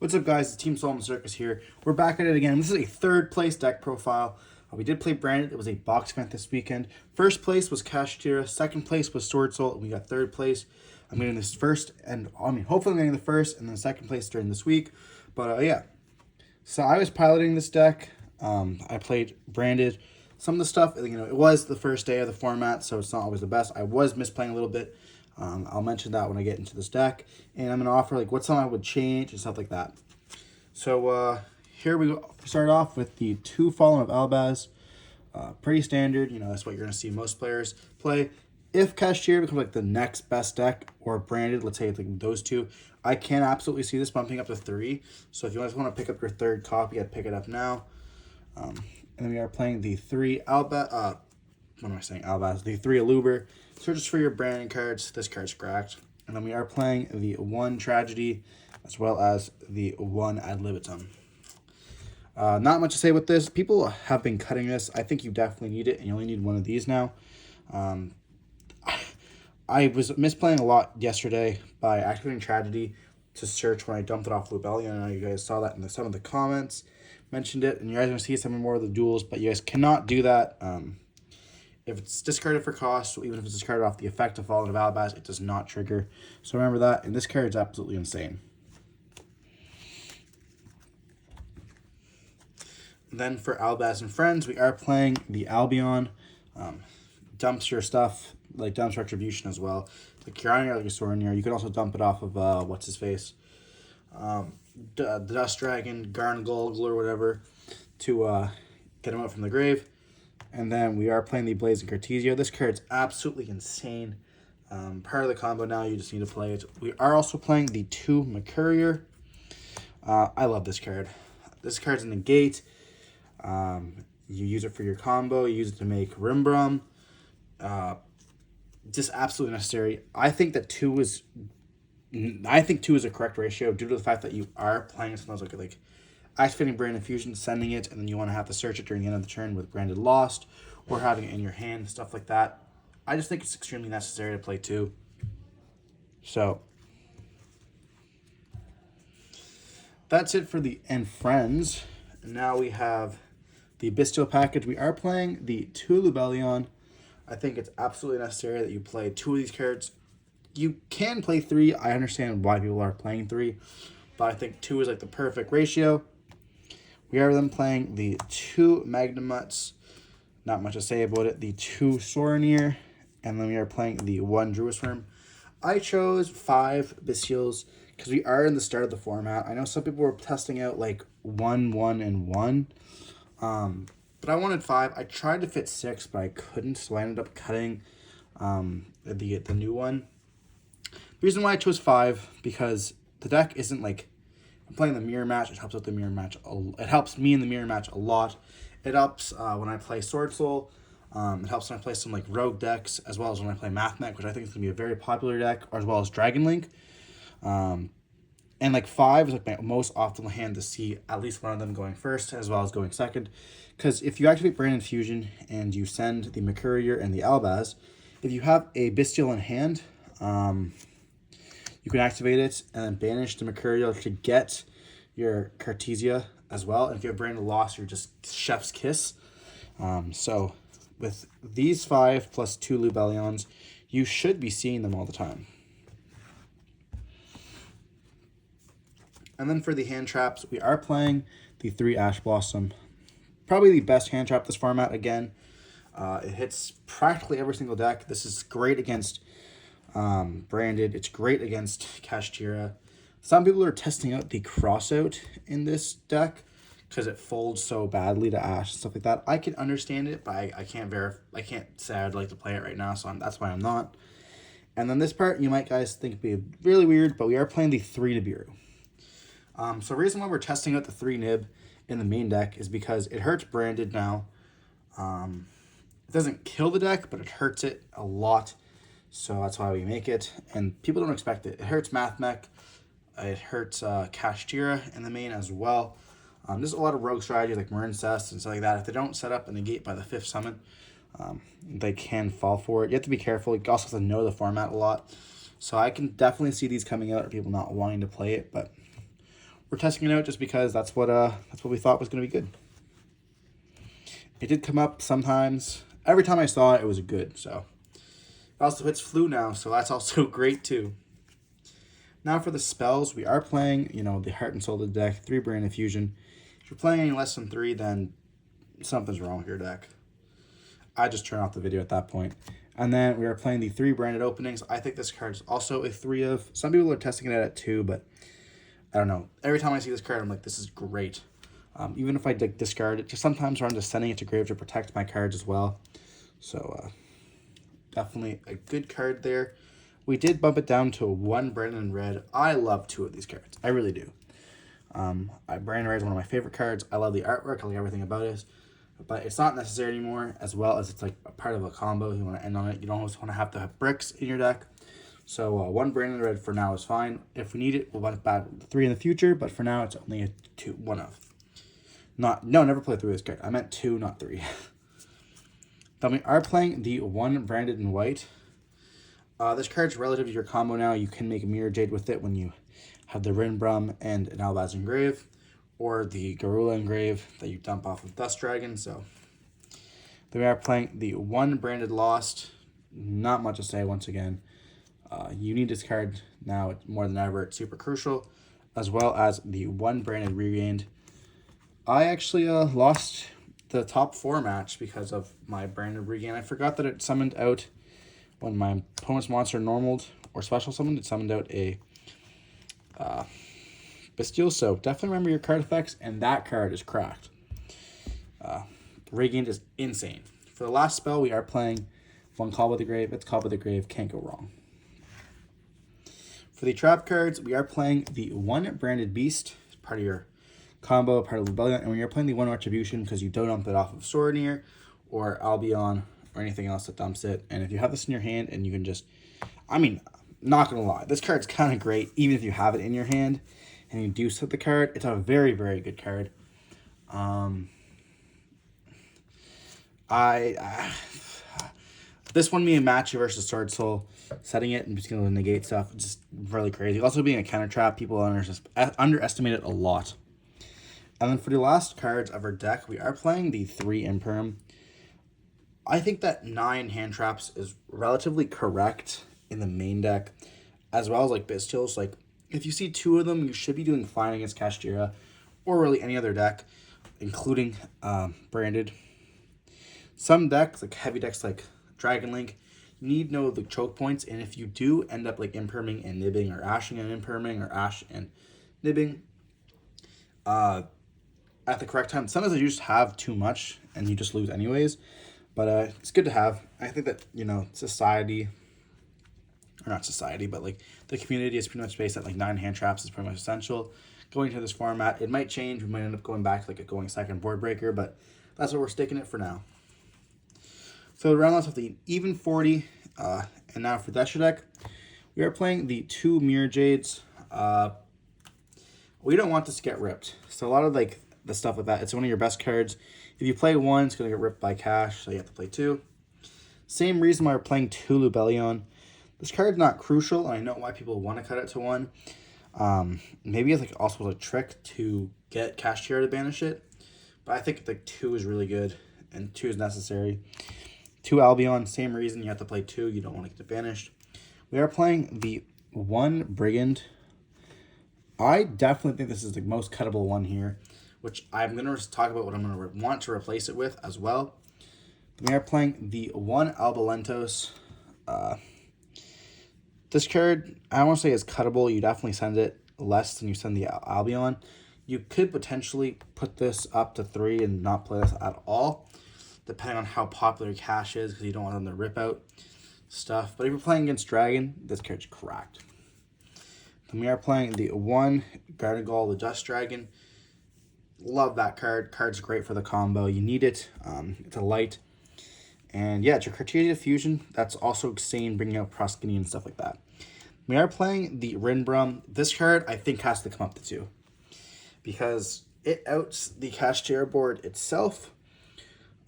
What's up, guys? It's Team Solemn Circus here. We're back at it again. This is a third place deck profile. We did play Branded. It was a box event this weekend. First place was Kashtira. Second place was Sword Soul. And we got third place. I'm getting this first, and hopefully I'm getting the first and then second place during this week. But yeah. So I was piloting this deck. I played Branded. Some of the stuff, it was the first day of the format, so it's not always the best. I was misplaying a little bit. I'll mention that when I get into this deck. And I'm going to offer what's something I would change and stuff like that. So here we go. Start off with the 2 Fallen of Albaz. Pretty standard. That's what you're going to see most players play. If Kashtira becomes the next best deck, or Branded, let's say those two, I can absolutely see this bumping up to 3. So if you guys want to pick up your third copy, I'd pick it up now. And then we are playing the 3 albaz. What am I saying? Albaz. The 3 Aluber. Searches for your branding cards. This card's cracked. And then we are playing the 1 Tragedy, as well as the 1 Ad Libitum. Not much to say with this. People have been cutting this. I think you definitely need it, and you only need 1 of these now. I was misplaying a lot yesterday by activating Tragedy to search when I dumped it off Lubellion. I know you guys saw that in some of the comments. Mentioned it, and you guys are going to see some more of the duels, but you guys cannot do that. If it's discarded for cost, or even if it's discarded off the effect of Fallen of Albaz, it does not trigger. So remember that, and this card is absolutely insane. Then for Albaz and Friends, we are playing the Albion. Dumps your stuff, dumps Retribution as well. Kirania, like a Sornier. You can also dump it off of, what's-his-face? The Dust Dragon, Garngulgle, or whatever, to get him out from the grave. And then we are playing the Blazing Cartesio. This card's absolutely insane. Part of the combo now, you just need to play it. We are also playing the 2 Mercurier. I love this card. This card's in the gate. You use it for your combo. You use it to make Rimbrum. Just absolutely necessary. I think 2 is a correct ratio due to the fact that you are playing sometimes like activating Brand Infusion, sending it, and then you want to have to search it during the end of the turn with Branded Lost, or having it in your hand, stuff like that. I just think it's extremely necessary to play 2. So that's it for the and Friends. Now we have the Bystial package. We are playing the 2 Lubellion. I think it's absolutely necessary that you play 2 of these cards. You can play 3. I understand why people are playing 3, but I think 2 is the perfect ratio. We are then playing the 2 Magnamuts. Not much to say about it. The 2 Sornier. And then we are playing the 1 Druisworm. I chose 5 Bystials because we are in the start of the format. I know some people were testing out 1, 1, and 1. But I wanted 5. I tried to fit 6, but I couldn't, so I ended up cutting the new one. The reason why I chose 5, because the deck isn't I'm playing the mirror match. It helps out the mirror match. It helps me in the mirror match a lot. It helps when I play Sword Soul. It helps when I play some rogue decks, as well as when I play Math Mech, which I think is going to be a very popular deck, as well as Dragon Link. And 5 is my most optimal hand to see at least one of them going first, as well as going second. Because if you activate Brand Infusion and you send the Mercurier and the Albaz, if you have a Bystial in hand, you can activate it and then banish the Mercurial to get your Cartesia as well. And if you have Branded Lost, you're just chef's kiss. So with these 5 plus 2 Lubellions, you should be seeing them all the time. And then for the hand traps, we are playing the 3 Ash Blossom. Probably the best hand trap this format again. It hits practically every single deck. This is great against Branded. It's great against Kashtira. Some people are testing out the crossout in this deck because it folds so badly to Ash and stuff like that. I can understand it, but I can't say I'd like to play it right now, so that's why I'm not. And then this part, you might guys think would be really weird, but we are playing the 3 Nibiru. So the reason why we're testing out the 3 Nib in the main deck is because it hurts Branded now. It doesn't kill the deck, but it hurts it a lot. So that's why we make it. And people don't expect it. It hurts Math Mech. It hurts Kashtira in the main as well. There's a lot of rogue strategies like Marincest and stuff like that. If they don't set up and negate by the 5th summon, they can fall for it. You have to be careful. You also have to know the format a lot. So I can definitely see these coming out or people not wanting to play it, but we're testing it out just because that's what we thought was going to be good. It did come up sometimes. Every time I saw it, it was good. So it also hits flu now, so that's also great too. Now for the spells, we are playing, the Heart and Soul of the deck, 3 Brain Infusion. If you're playing any less than 3, then something's wrong with your deck. I just turn off the video at that point. And then we are playing the 3 Branded Openings. I think this card is also a 3 of. Some people are testing it at 2, but I don't know. Every time I see this card, I'm like, this is great. Even if I discard it, just sometimes I'm just sending it to grave to protect my cards as well. So definitely a good card there. We did bump it down to 1 Branded in Red. I love 2 of these cards. I really do. Branded Red is one of my favorite cards. I love the artwork. I like everything about it. But it's not necessary anymore, as well as it's like a part of a combo. You want to end on it. You don't always want to have bricks in your deck. So 1 Branded Red for now is fine. If we need it, we'll bump back 3 in the future. But for now, it's only a 2, 1 of. Never play 3 of this card. I meant 2, not 3. Then we are playing the 1 Branded in White. This card's relative to your combo now. You can make a Mirror Jade with it when you have the Rinbrum and an Albaz Engrave, or the Garula Engrave that you dump off of Dust Dragon. So then we are playing the 1 Branded Lost. Not much to say once again. You need this card now more than ever. It's super crucial. As well as the 1 Branded Regained. I actually lost the top 4 match because of my Branded Regain. I forgot that it summoned out when my opponent's monster normaled or special summoned. It summoned out a Bystial. So definitely remember your card effects, and that card is cracked. Regained is insane. For the last spell, we are playing 1 Call by the Grave. It's Call by the Grave. Can't go wrong. For the trap cards, we are playing the 1 Branded Beast. It's part of your combo, part of Rebellion. And when you're playing the 1 Retribution, because you don't dump it off of Sorneer or Albion or anything else that dumps it. And if you have this in your hand and you can just, not going to lie, this card's kind of great, even if you have it in your hand and you do set the card. It's a very, very good card. This won me a match versus Sword Soul. Setting it and just going to negate stuff, just really crazy. Also being a counter trap, people underestimate it a lot. And then for the last cards of our deck, we are playing the 3 Imperm. I think that 9 hand traps is relatively correct in the main deck, as well as like Bystials. Like, if you see 2 of them, you should be doing fine against Kashtira, or really any other deck, including Branded. Some decks, like heavy decks like Dragon Link, you need to know the choke points, and if you do end up like Imperming and Nibbing, or Ashing and Imperming, or Ash and Nibbing, at the correct time, sometimes you just have too much, and you just lose anyways. But it's good to have. I think that, society, or not society, but like the community is pretty much based at like 9 hand traps is pretty much essential. Going to this format, it might change. We might end up going back to like going second board breaker, but that's what we're sticking it for now. So round off with the even 40, and now for Desha deck, we are playing the 2 Mirror Jades. We don't want this to get ripped. So a lot of like the stuff with that, it's one of your best cards. If you play 1, it's going to get ripped by Cash, so you have to play 2. Same reason why we're playing 2 Lubellion. This card's not crucial, and I know why people want to cut it to 1. Maybe it's like also a trick to get Kashtira to banish it, but I think like 2 is really good, and 2 is necessary. 2 Albion, same reason, you have to play 2, you don't want to get it banished. We are playing the 1 Brigand. I definitely think this is the most cuttable one here, which I'm going to talk about what I'm going to want to replace it with as well. We are playing the 1 Albalentos. This card, I don't want to say is cuttable. You definitely send it less than you send the Albion. You could potentially put this up to 3 and not play this at all, depending on how popular Cash is, because you don't want them to rip out stuff. But if you're playing against Dragon, this card's cracked. Then we are playing the 1 Gardegal, the Dust Dragon. Love that card. Card's great for the combo. You need it. It's a light. And yeah, it's your Cartesia Fusion. That's also insane, bringing out Proskini and stuff like that. We are playing the Rinbrum. This card, I think, has to come up to 2. Because it outs the Kashtira board itself.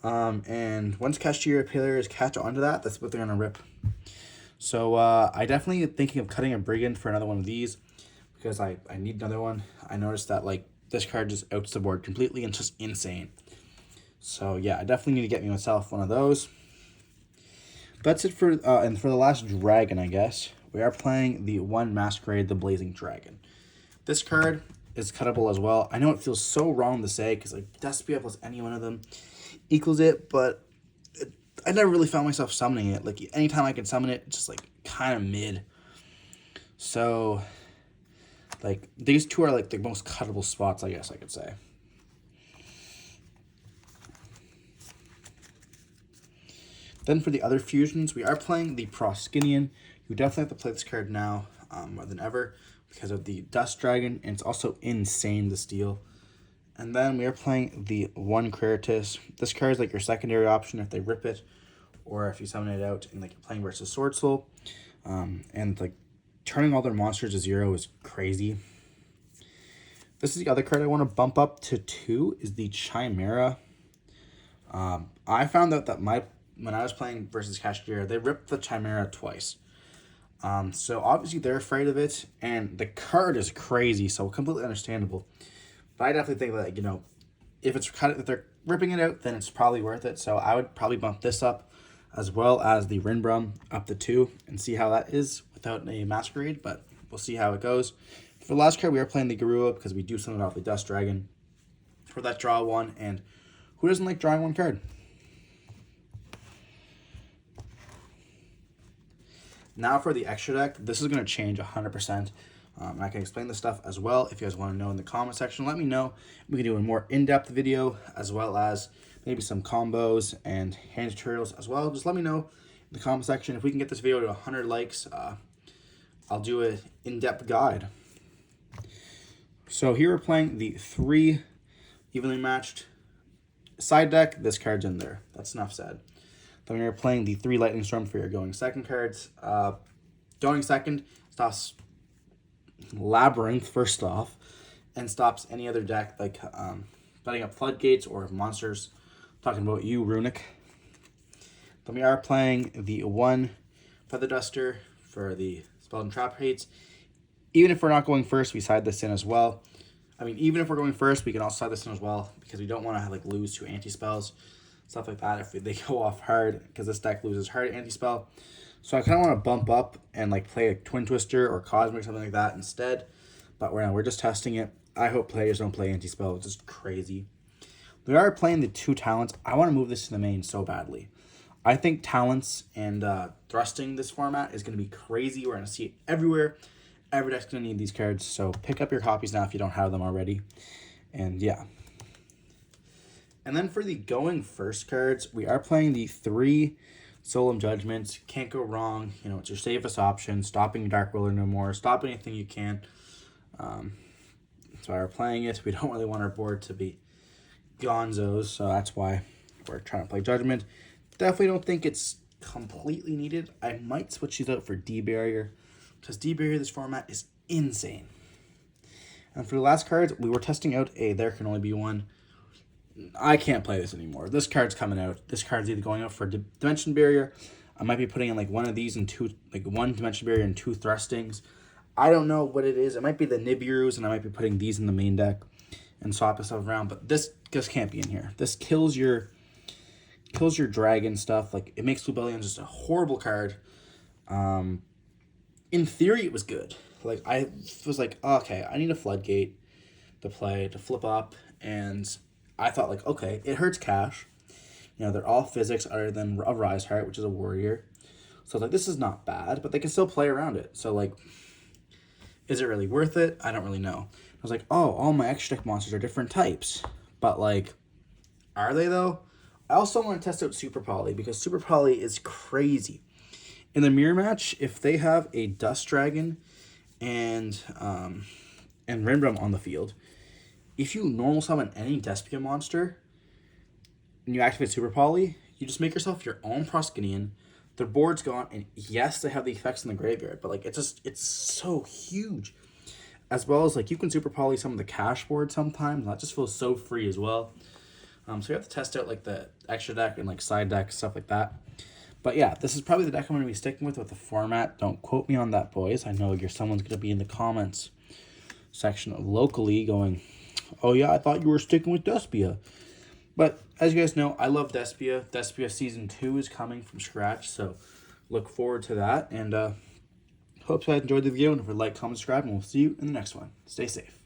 And once Kashtira players catch onto that, that's what they're going to rip. So I definitely thinking of cutting a Brigand for another one of these. because I need another one. I noticed that like this card just outs the board completely and it's just insane. So yeah, I definitely need to get me myself one of those. That's it for and for the last dragon, I guess we are playing the one Masquerade, the Blazing Dragon. This card is cuttable as well. I know it feels so wrong to say because like Despia plus any one of them equals it, but I never really found myself summoning it. Like anytime I can summon it, it's just like kind of mid. So like these two are like the most cuttable spots, I guess I could say. Then for the other fusions, we are playing the Proskinian. You definitely have to play this card now more than ever because of the Dust Dragon, and it's also insane to steal. And then we are playing the one Creritus. This card is like your secondary option if they rip it, or if you summon it out and like you're playing versus Sword Soul. And like turning all their monsters to 0 is crazy. This is the other card I want to bump up to 2 is the Chimera. I found out that when I was playing versus Cashier, they ripped the Chimera twice. So obviously they're afraid of it, and the card is crazy, so completely understandable. But I definitely think that, you know, if they're ripping it out, then it's probably worth it. So I would probably bump this up, as well as the Rinbrum up to 2, and see how that is without a Masquerade, but we'll see how it goes. For the last card, we are playing the Garua, because we do summon off the Dust Dragon for that draw 1, and who doesn't like drawing 1 card? Now for the extra deck, this is going to change 100%. I can explain this stuff as well if you guys want to know in the comment section. Let me know. We can do a more in-depth video as well as maybe some combos and hand tutorials as well. Just let me know in the comment section. If we can get this video to 100 likes, I'll do an in-depth guide. So here we're playing the 3 evenly matched side deck. This card's in there. That's enough said. Then we are playing the 3 Lightning Storm for your going second cards. Going second stops Labyrinth first off, and stops any other deck like setting up Floodgates or monsters. Talking about you, Runic. Then we are playing the 1 Feather Duster for the Spell and Trap Hates. Even if we're not going first, we side this in as well. I mean, even if we're going first, we can also side this in as well because we don't want to like lose to anti-spells. Stuff like that if they go off hard, because this deck loses hard anti-spell. So I kind of want to bump up and like play a Twin Twister or Cosmic or something like that instead. But we're just testing it. I hope players don't play anti-spell. It's just crazy. We are playing the 2 talents. I want to move this to the main so badly. I think talents and thrusting this format is going to be crazy. We're going to see it everywhere. Every deck's going to need these cards. So pick up your copies now if you don't have them already. And yeah. And then for the going first cards, we are playing the 3 Solemn Judgments. Can't go wrong. You know, it's your safest option. Stopping Dark Ruler no more. Stop anything you can. So we're playing it. We don't really want our board to be gonzos, so that's why we're trying to play Judgment. Definitely don't think it's completely needed. I might switch these out for D-Barrier, because D-Barrier this format is insane. And for the last cards, we were testing out a There Can Only Be One. I can't play this anymore. This card's coming out. This card's either going out for Dimension Barrier. I might be putting in like one of these and 2, like 1 Dimension Barrier and 2 Thrustings. I don't know what it is. It might be the Nibiru's, and I might be putting these in the main deck and swapping stuff around. But this just can't be in here. This kills your dragon stuff. Like, it makes Lubellion just a horrible card. In theory, it was good. Like, I was like, okay, I need a Floodgate to play to flip up, and I thought, like, okay, it hurts cash. You know, they're all physics other than a Rise Heart, which is a warrior. So I was like, this is not bad, but they can still play around it. So, like, is it really worth it? I don't really know. I was like, oh, all my extra deck monsters are different types. But, like, are they, though? I also want to test out Super Poly, because Super Poly is crazy. In the mirror match, if they have a Dust Dragon and Rinbrum on the field, if you normal summon any Despia monster and you activate Super Poly, you just make yourself your own Proskinian. Their board's gone, and yes, they have the effects in the graveyard, but like it's so huge. As well as like you can Super Poly some of the cash board sometimes. That just feels so free as well. So you have to test out like the extra deck and like side deck, stuff like that. But yeah, this is probably the deck I'm going to be sticking with the format. Don't quote me on that, boys. I know someone's going to be in the comments section of locally going, oh yeah, I thought you were sticking with Despia. But as you guys know, I love Despia. Despia Season 2 is coming from scratch, so look forward to that. And hope you guys enjoyed the video. And if you like, comment, subscribe, and we'll see you in the next one. Stay safe.